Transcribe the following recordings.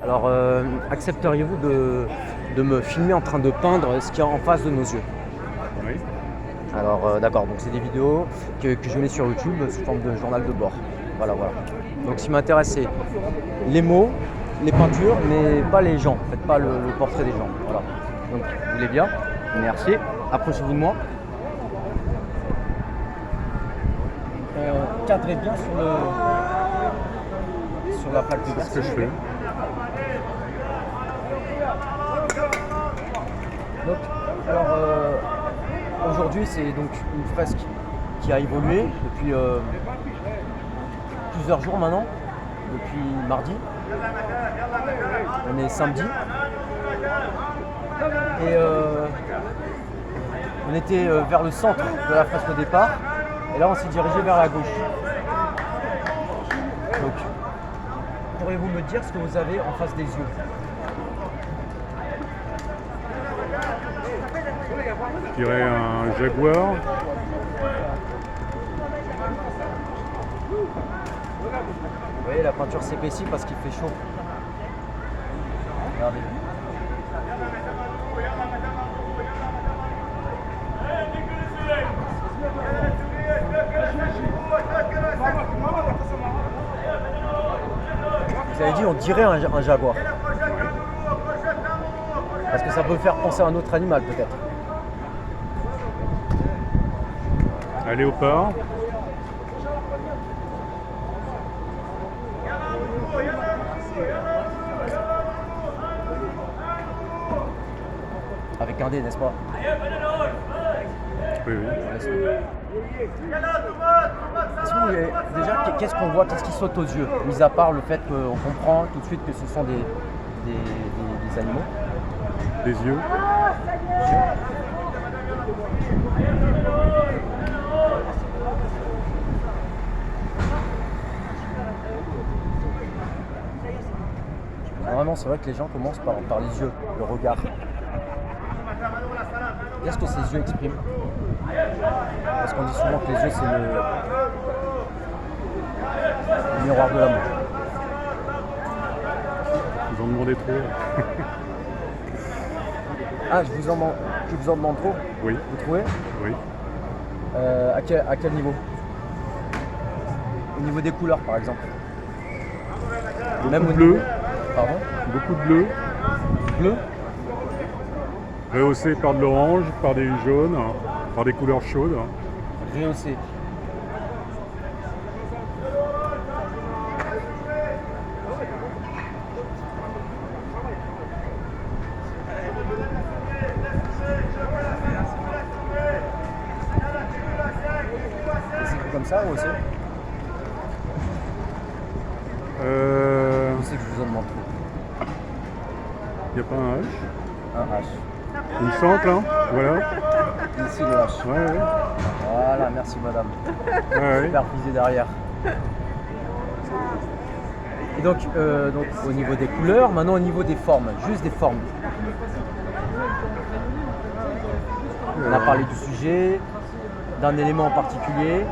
Alors, accepteriez-vous de me filmer en train de peindre ce qu'il y a en face de nos yeux? Oui. Alors, d'accord, donc c'est des vidéos que je mets sur YouTube sous forme de journal de bord. Voilà. Donc, ce qui m'intéresse, c'est les mots, les peintures, mais pas les gens. Faites pas le portrait des gens. Voilà. Donc, vous voulez bien? Merci. Approchez-vous de moi. Cadrez bien sur la plaque de C'est ce que je fais. Donc, alors, aujourd'hui, c'est donc une fresque qui a évolué depuis plusieurs jours maintenant, depuis mardi. On est samedi. Et on était vers le centre de la fresque au départ. Et là, on s'est dirigé vers la gauche. Donc, pourriez-vous me dire ce que vous avez en face des yeux? Je dirais un jaguar. Vous voyez, la peinture s'épaissit parce qu'il fait chaud. Regardez. Vous avez dit on dirait un jaguar. Parce que ça peut faire penser à un autre animal peut-être. Un léopard. Avec un dé, n'est-ce pas? Oui. Est-ce que vous voyez, déjà, qu'est-ce qu'on voit, qu'est-ce qui saute aux yeux, mis à part le fait qu'on comprend tout de suite que ce sont des animaux? Des yeux. Normalement, c'est vrai que les gens commencent par les yeux, le regard. Qu'est-ce que ces yeux expriment? Parce qu'on dit souvent que les yeux, c'est le miroir de l'amour. Vous en demandez trop. Ah, je vous en demande trop? Oui. Vous trouvez? Oui. À quel niveau? Au niveau des couleurs, par exemple. Beaucoup de bleu. Pardon? Beaucoup de bleu. Bleu? Rehaussé par de l'orange, par des jaunes, par des couleurs chaudes. Rehaussé. C'est comme ça ou aussi? Je sais que je vous en demande trop. Il n'y a pas un H. Un H. Une centre là. Voilà. Ici le H. Ouais. Voilà, merci madame. Ouais. Supervisé derrière. Et donc au niveau des couleurs, maintenant au niveau des formes, juste des formes. On a parlé du sujet, d'un élément en particulier,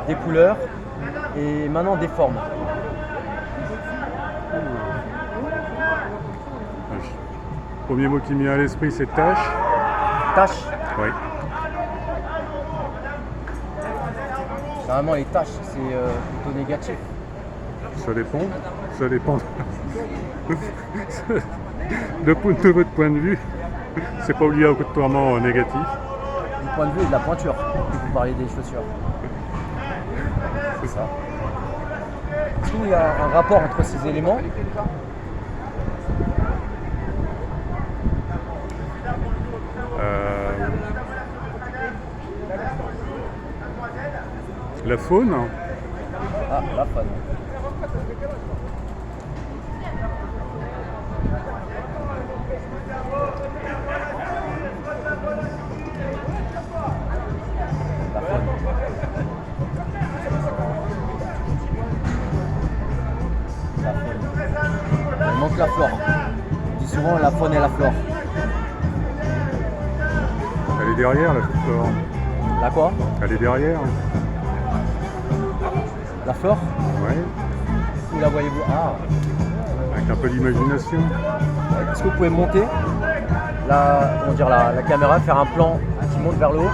des couleurs et maintenant des formes. Le premier mot qui me vient à l'esprit, c'est tâche. Tâches. Oui. Généralement les tâches c'est plutôt négatif. Ça dépend. Ça dépend. De votre point de vue, c'est pas obligatoirement négatif. Du point de vue de la pointure, vous parlez des chaussures. C'est ça. Est-ce qu'il y a un rapport entre ces éléments? La faune. Ah, la faune. La faune. La faune. Il manque la flore. On dit souvent la faune et la flore. Elle est derrière la flore. La quoi? Elle est derrière. La flore? Ouais. Où la voyez-vous? Ah, Un un peu d'imagination. Est-ce que vous pouvez monter la caméra, faire un plan qui monte vers le haut?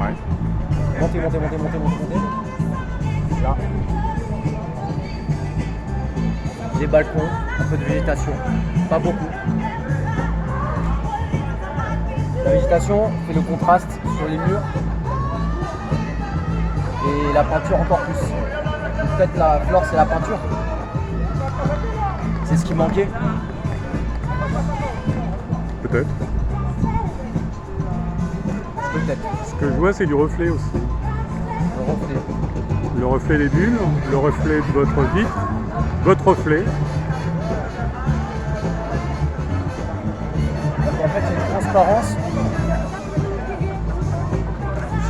Ouais. Montez. Là. Des balcons, un peu de végétation, pas beaucoup. La végétation fait le contraste sur les murs et la peinture encore plus. Peut-être la flore, c'est la peinture. C'est ce qui manquait. Peut-être. Peut-être. Ce que je vois, c'est du reflet aussi. Le reflet. Le reflet des bulles, le reflet de votre vitre, votre reflet. Donc en fait, c'est une transparence.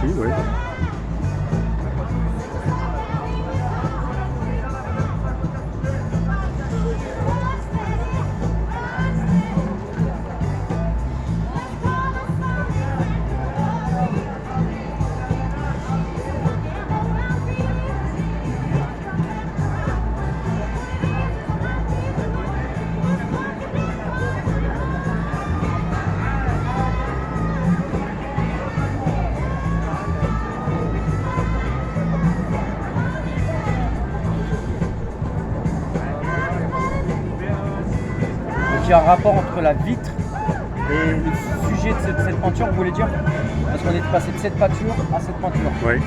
Ici, oui. Il y a un rapport entre la vitre et le sujet de cette peinture, vous voulez dire? Parce qu'on est passé de cette peinture à cette peinture. Oui.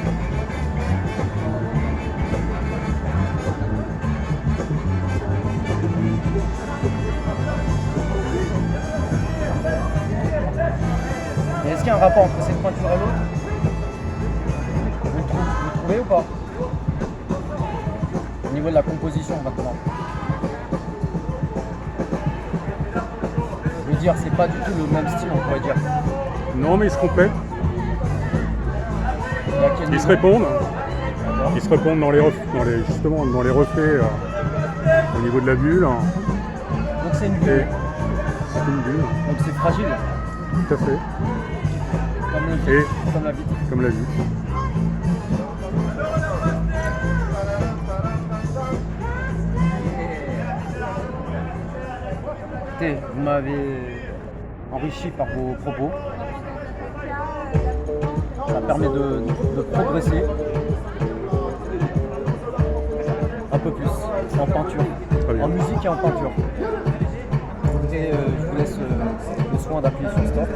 Et est-ce qu'il y a un rapport entre cette peinture et l'autre? Vous trouvez ou pas? Au niveau de la composition maintenant. Je veux dire, c'est pas du tout le même style, on pourrait dire. Non, mais ils se complètent. Et à quel Ils niveau? se répondent. D'accord. Ils se répondent justement dans les reflets au niveau de la bulle. Donc c'est une Et bulle, c'est une bulle, donc c'est fragile, tout à fait. comme la vitre. Comme la vitre. Écoutez, vous m'avez enrichi par vos propos. Ça permet de progresser un peu plus en peinture, Très bien. en musique et en peinture. Écoutez, je vous laisse le soin d'appuyer sur stop.